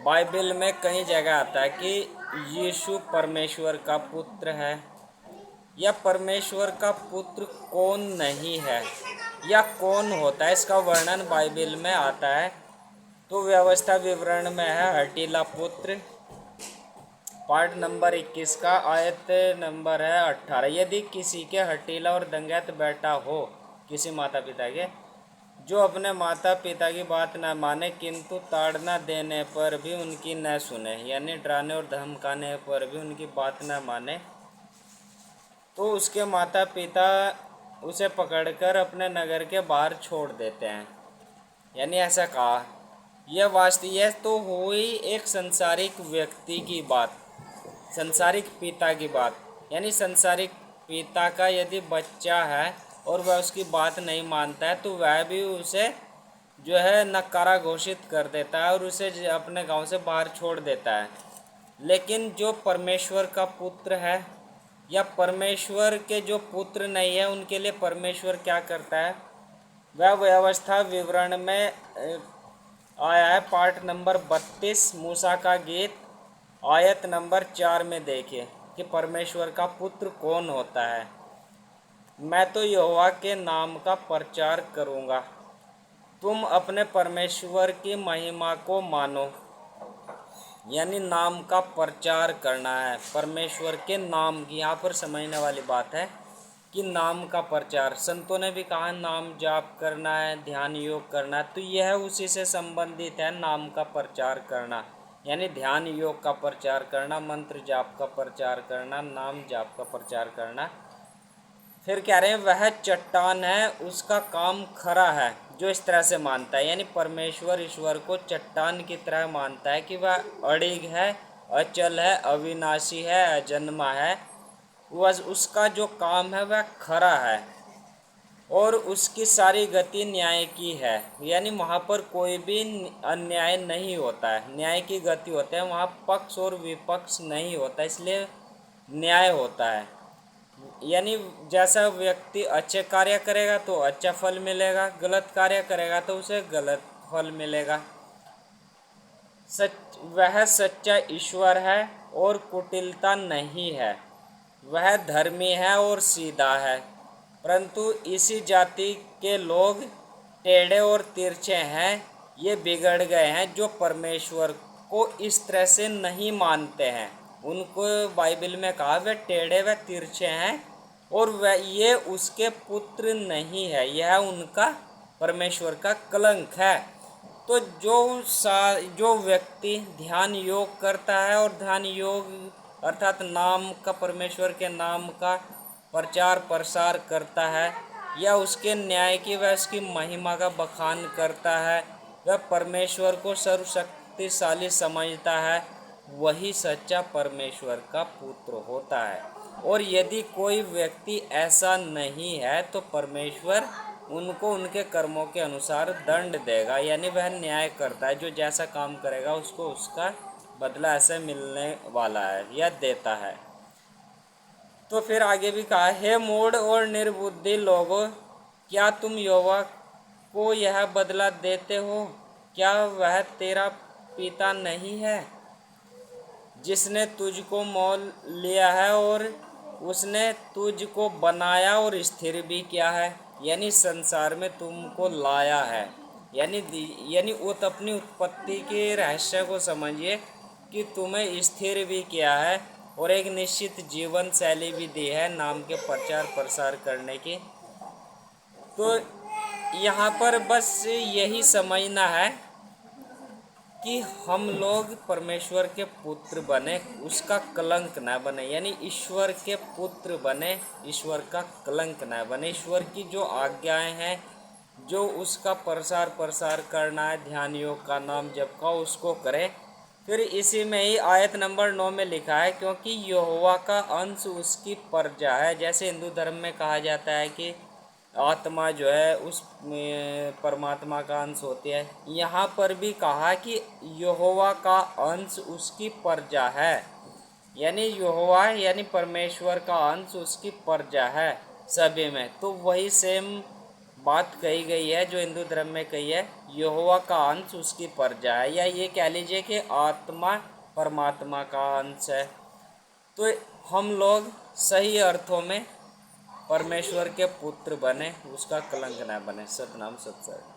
Bible में कई जगह आता है कि यीशु परमेश्वर का पुत्र है, या परमेश्वर का पुत्र कौन नहीं है या कौन होता है, इसका वर्णन बाइबल में आता है। तो व्यवस्था विवरण में है हठीला पुत्र, पार्ट नंबर 21 का आयत नंबर है 18। यदि किसी के हठीला और दंगैत बेटा हो किसी माता पिता के, जो अपने माता पिता की बात न माने किंतु ताड़ना देने पर भी उनकी न सुने, यानी डराने और धमकाने पर भी उनकी बात न माने, तो उसके माता पिता उसे पकड़कर अपने नगर के बाहर छोड़ देते हैं। यानी ऐसा कहा, यह तो हुई एक संसारिक व्यक्ति की बात, संसारिक पिता की बात। यानी संसारिक पिता का यदि बच्चा है और वह उसकी बात नहीं मानता है तो वह भी उसे जो है नकारा घोषित कर देता है और उसे अपने गांव से बाहर छोड़ देता है। लेकिन जो परमेश्वर का पुत्र है या परमेश्वर के जो पुत्र नहीं है उनके लिए परमेश्वर क्या करता है, वह व्यवस्था विवरण में आया है पार्ट नंबर 32 मूसा का गीत आयत नंबर 4 में देखिए कि परमेश्वर का पुत्र कौन होता है। मैं तो यहोवा के नाम का प्रचार करूँगा, तुम अपने परमेश्वर की महिमा को मानो। यानी नाम का प्रचार करना है, परमेश्वर के नाम की यहाँ पर समझने वाली बात है कि नाम का प्रचार। संतों ने भी कहा नाम जाप करना है, ध्यान योग करना है, तो यह उसी से संबंधित है नाम का प्रचार करना। यानी ध्यान योग का प्रचार करना, मंत्र जाप का प्रचार करना, नाम जाप का प्रचार करना। फिर कह रहे हैं वह चट्टान है, उसका काम खरा है जो इस तरह से मानता है। यानी परमेश्वर ईश्वर को चट्टान की तरह मानता है कि वह अड़िग है, अचल है, अविनाशी है, अजन्मा है। वह उसका जो काम है वह खरा है और उसकी सारी गति न्याय की है। यानी वहाँ पर कोई भी अन्याय नहीं होता है, न्याय की गति होते हैं, वहाँ पक्ष और विपक्ष नहीं होता, इसलिए न्याय होता है। यानी जैसा व्यक्ति अच्छे कार्य करेगा तो अच्छा फल मिलेगा, गलत कार्य करेगा तो उसे गलत फल मिलेगा। वह सच्चा ईश्वर है और कुटिलता नहीं है, वह धर्मी है और सीधा है। परंतु इसी जाति के लोग टेढ़े और तिरछे हैं, ये बिगड़ गए हैं जो परमेश्वर को इस तरह से नहीं मानते हैं। उनको बाइबल में कहा वे टेढ़े व तिरछे हैं और वह ये उसके पुत्र नहीं है, यह उनका परमेश्वर का कलंक है। तो जो व्यक्ति ध्यान योग करता है और ध्यान योग अर्थात नाम का, परमेश्वर के नाम का प्रचार प्रसार करता है या उसके न्याय की व उसकी महिमा का बखान करता है, वह परमेश्वर को सर्वशक्तिशाली समझता है, वही सच्चा परमेश्वर का पुत्र होता है। और यदि कोई व्यक्ति ऐसा नहीं है तो परमेश्वर उनको उनके कर्मों के अनुसार दंड देगा। यानी वह न्याय करता है, जो जैसा काम करेगा उसको उसका बदला ऐसे मिलने वाला है या देता है। तो फिर आगे भी कहा, हे मूढ़ और निर्बुद्धि लोगों, क्या तुम यहोवा को यह बदला देते हो? क्या वह तेरा पिता नहीं है जिसने तुझको मोल लिया है और उसने तुझको बनाया और स्थिर भी किया है? यानी संसार में तुमको लाया है, यानी वो अपनी उत्पत्ति के रहस्य को समझिए कि तुम्हें स्थिर भी किया है और एक निश्चित जीवन शैली भी दी है नाम के प्रचार प्रसार करने की। तो यहाँ पर बस यही समझना है कि हम लोग परमेश्वर के पुत्र बने, उसका कलंक ना बने। यानी ईश्वर के पुत्र बने, ईश्वर का कलंक ना बने। ईश्वर की जो आज्ञाएं हैं, जो उसका प्रसार करना है, ध्यान योग का, नाम जप का, उसको करें। फिर इसी में ही आयत नंबर 9 में लिखा है, क्योंकि यहोवा का अंश उसकी प्रजा है। जैसे हिंदू धर्म में कहा जाता है कि आत्मा जो है उस परमात्मा का अंश होती है, यहाँ पर भी कहा कि यहोवा का अंश उसकी प्रजा है। यानी यहोवा यानी परमेश्वर का अंश उसकी प्रजा है सभी में। तो वही सेम बात कही गई है, जो हिंदू धर्म में कही है, यहोवा का अंश उसकी प्रजा है, या ये कह लीजिए कि आत्मा परमात्मा का अंश है। तो हम लोग सही अर्थों में परमेश्वर के पुत्र बने, उसका कलंक न बने। सतनाम सत्संग।